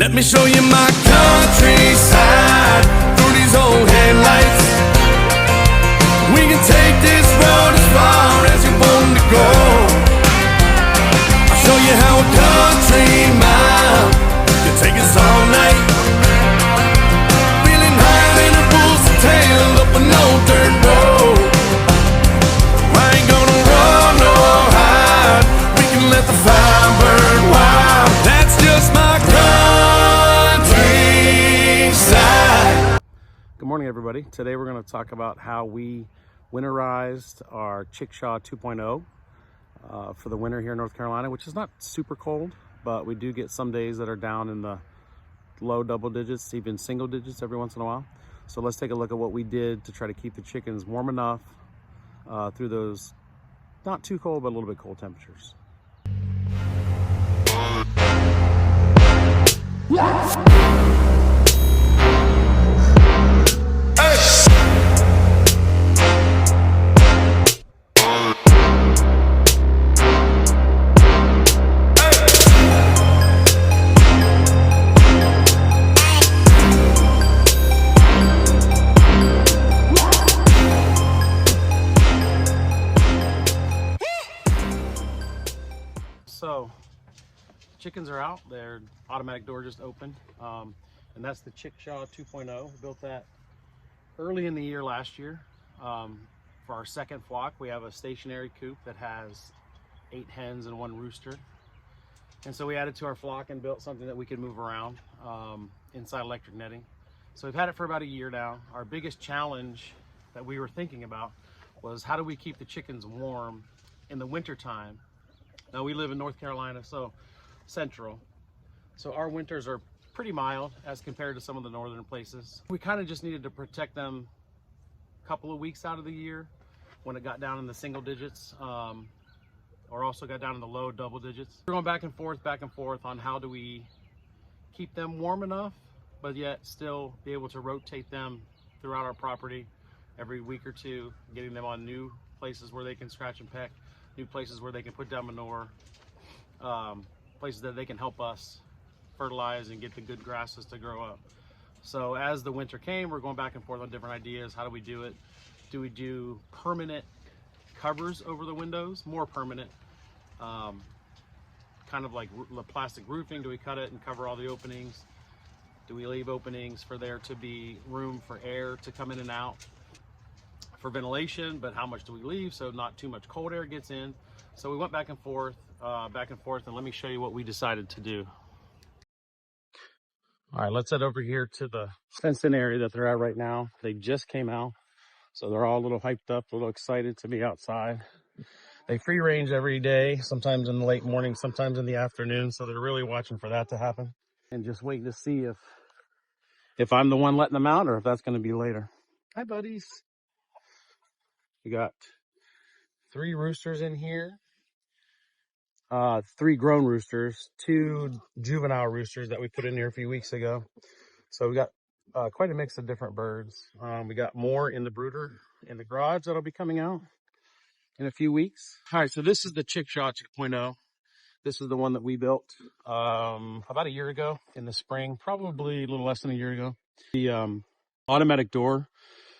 Let me show you my countryside through these old headlights. We can take this road as far as you want to go. I'll show you how a country mile can take us all night. Feeling higher than a bull's tail up an old dirt road. I ain't gonna run or hide. We can let the fire burn wild. That's just my countryside. Good morning, everybody. Today we're going to talk about how we winterized our Chickshaw 2.0 for the winter here in North Carolina, which is not super cold, but we do get some days that are down in the low double digits, even single digits every once in a while. So let's take a look at what we did to try to keep the chickens warm enough through those not too cold, but a little bit cold temperatures. So chickens are out. Their automatic door just opened, and that's the Chickshaw 2.0. We built that early in the year last year. For our second flock, we have a stationary coop that has 8 hens and 1 rooster, and so we added to our flock and built something that we could move around inside electric netting. So we've had it for about a year now. Our biggest challenge that we were thinking about was how do we keep the chickens warm in the winter time. Now we live in North Carolina, so central. So our winters are pretty mild as compared to some of the northern places. We kind of just needed to protect them a couple of weeks out of the year when it got down in the single digits, or also got down in the low double digits. We're going back and forth on how do we keep them warm enough, but yet still be able to rotate them throughout our property every week or two, getting them on new places where they can scratch and peck, new places where they can put down manure, places that they can help us fertilize and get the good grasses to grow up. So as the winter came, we're going back and forth on different ideas. How do we do it? Do we do permanent covers over the windows? More permanent, kind of like plastic roofing. Do we cut it and cover all the openings? Do we leave openings for there to be room for air to come in and out for ventilation, but how much do we leave so not too much cold air gets in? So we went back and forth, and let me show you what we decided to do. All right, let's head over here to the fenced-in area that they're at right now. They just came out, so they're all a little hyped up, a little excited to be outside. They free range every day, sometimes in the late morning, sometimes in the afternoon, so they're really watching for that to happen and just waiting to see if I'm the one letting them out or if that's going to be later. Hi, buddies. We got 3 roosters in here, 3 grown roosters, 2 juvenile roosters that we put in here a few weeks ago. So we got quite a mix of different birds. We got more in the brooder in the garage that'll be coming out in a few weeks. All right, so this is the Chickshaw 2.0. This is the one that we built about a year ago in the spring, probably a little less than a year ago. The automatic door,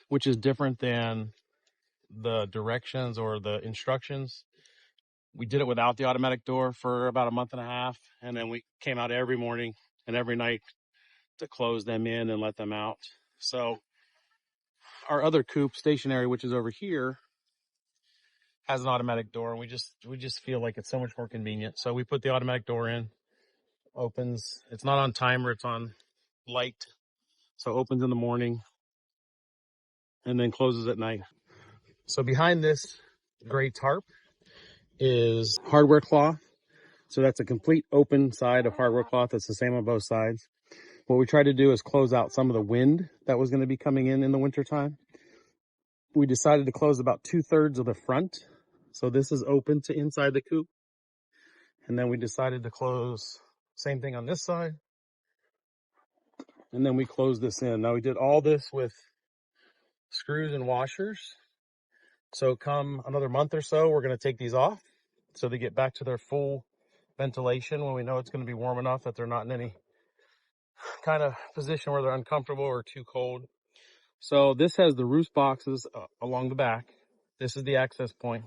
which is different than the directions or the instructions. We did it without the automatic door for about a month and a half, and then we came out every morning and every night to close them in and let them out. So our other coop, stationary, which is over here, has an automatic door, and we just feel like it's so much more convenient. So we put the automatic door in, opens. It's not on timer, it's on light. So opens in the morning and then closes at night. So behind this gray tarp is hardware cloth. So that's a complete open side of hardware cloth. That's the same on both sides. What we tried to do is close out some of the wind that was going to be coming in the wintertime. We decided to close about 2/3 of the front. So this is open to inside the coop. And then we decided to close, same thing on this side. And then we closed this in. Now we did all this with screws and washers. So come another month or so, we're going to take these off so they get back to their full ventilation when we know it's going to be warm enough that they're not in any kind of position where they're uncomfortable or too cold. So this has the roost boxes along the back. This is the access point.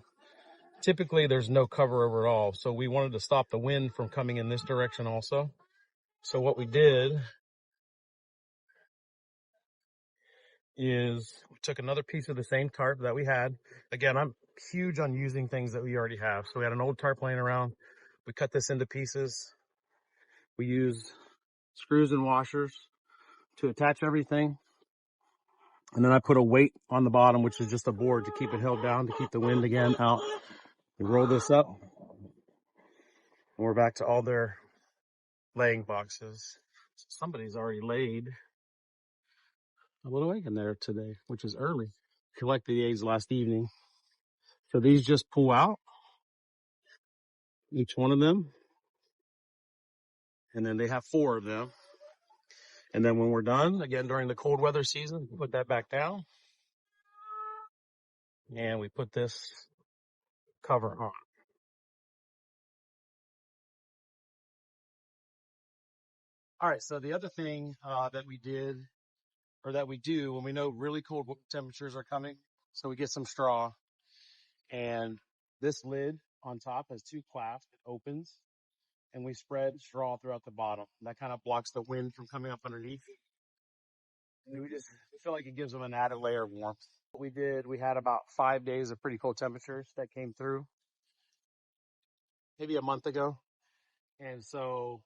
Typically there's no cover over at all. So we wanted to stop the wind from coming in this direction also. So what we did is we took another piece of the same tarp that we had. Again, I'm huge on using things that we already have. So we had an old tarp laying around. We cut this into pieces. We used screws and washers to attach everything. And then I put a weight on the bottom, which is just a board to keep it held down, to keep the wind again out. We roll this up, and we're back to all their laying boxes. So somebody's already laid a little egg in there today, which is early. Collected the eggs last evening. So these just pull out, each one of them. And then they have 4 of them. And then when we're done, again, during the cold weather season, we put that back down. And we put this cover on. All right, so the other thing that we did, or that we do when we know really cold temperatures are coming, so we get some straw, and this lid on top has 2 clasps. It opens, and we spread straw throughout the bottom. That kind of blocks the wind from coming up underneath. And we feel like it gives them an added layer of warmth. What we did, we had about 5 days of pretty cold temperatures that came through, maybe a month ago. And so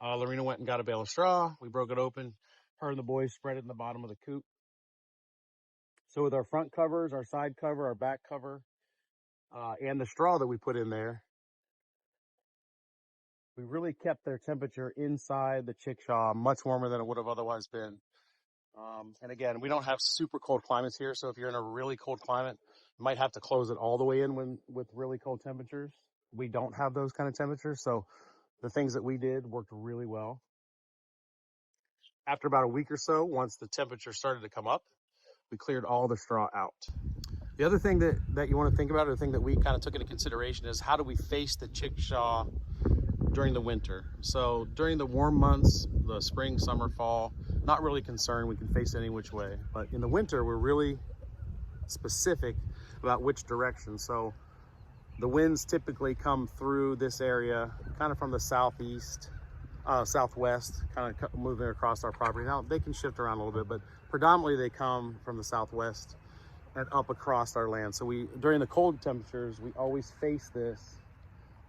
Lorena went and got a bale of straw. We broke it open. Her and the boys spread it in the bottom of the coop. So with our front covers, our side cover, our back cover, and the straw that we put in there, we really kept their temperature inside the chickshaw much warmer than it would have otherwise been. And again, we don't have super cold climates here. So if you're in a really cold climate, you might have to close it all the way in with really cold temperatures. We don't have those kind of temperatures. So the things that we did worked really well. After about a week or so, once the temperature started to come up, we cleared all the straw out. The other thing that you want to think about, or the thing that we kind of took into consideration, is how do we face the chickshaw during the winter? So during the warm months, the spring, summer, fall, not really concerned. We can face it any which way. But in the winter, we're really specific about which direction. So the winds typically come through this area kind of from the southeast, southwest, kind of moving across our property. Now they can shift around a little bit, but predominantly they come from the southwest and up across our land. So during the cold temperatures, we always face this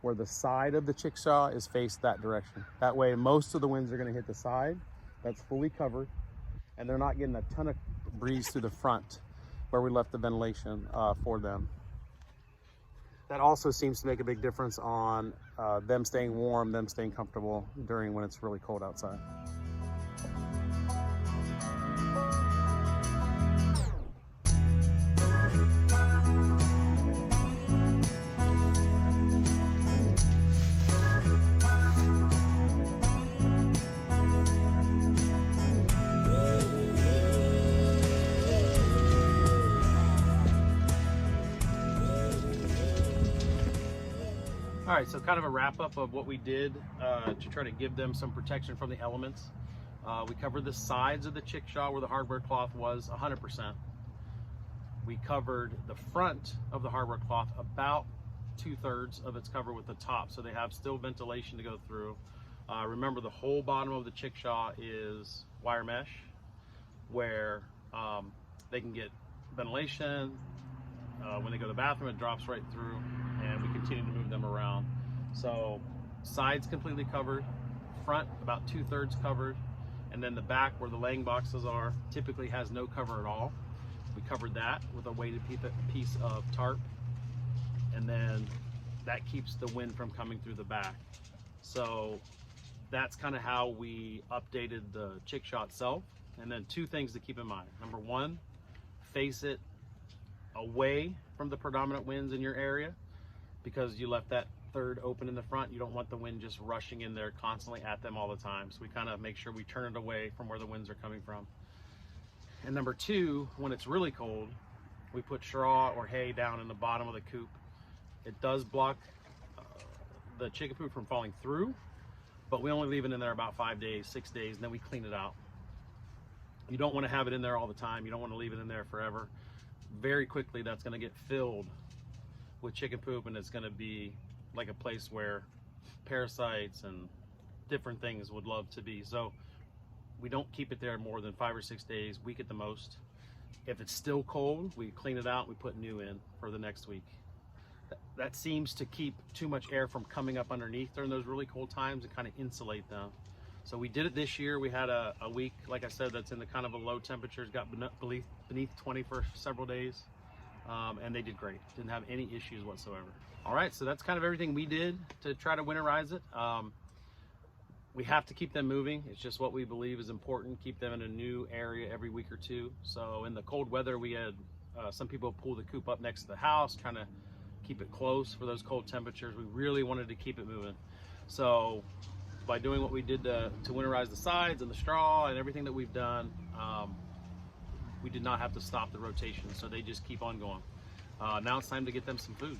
where the side of the chickshaw is faced that direction. That way, most of the winds are going to hit the side that's fully covered, and they're not getting a ton of breeze through the front where we left the ventilation for them. That also seems to make a big difference on them staying warm, them staying comfortable during when it's really cold outside. All right, so kind of a wrap up of what we did to try to give them some protection from the elements. We covered the sides of the chickshaw where the hardware cloth was 100%. We covered the front of the hardware cloth, about 2/3 of it's covered with the top, so they have still ventilation to go through. Remember, the whole bottom of the chickshaw is wire mesh, where they can get ventilation. When they go to the bathroom, it drops right through, and we continue to move them around. So sides completely covered, front about 2/3 covered, and then the back where the laying boxes are typically has no cover at all. We covered that with a weighted piece of tarp, and then that keeps the wind from coming through the back. So that's kind of how we updated the chickshaw itself. And then 2 things to keep in mind. Number 1, face it away from the predominant winds in your area, because you left that third open in the front. You don't want the wind just rushing in there constantly at them all the time. So we kind of make sure we turn it away from where the winds are coming from. And number 2, when it's really cold, we put straw or hay down in the bottom of the coop. It does block the chicken poop from falling through, but we only leave it in there about 5 days, 6 days, and then we clean it out. You don't want to have it in there all the time. You don't want to leave it in there forever. Very quickly, that's going to get filled with chicken poop, and it's going to be like a place where parasites and different things would love to be. So we don't keep it there more than 5 or 6 days, week at the most. If it's still cold, we clean it out, we put new in for the next week. That seems to keep too much air from coming up underneath during those really cold times and kind of insulate them. So we did it this year. We had a week, like I said, that's in the kind of a low temperatures, got beneath 20 for several days, and they did great. Didn't have any issues whatsoever. All right, so that's kind of everything we did to try to winterize it. We have to keep them moving. It's just what we believe is important. Keep them in a new area every week or two. So in the cold weather, we had some people pull the coop up next to the house, trying to keep it close for those cold temperatures. We really wanted to keep it moving. So by doing what we did to winterize the sides and the straw and everything that we've done, we did not have to stop the rotation. So they just keep on going. Now it's time to get them some food.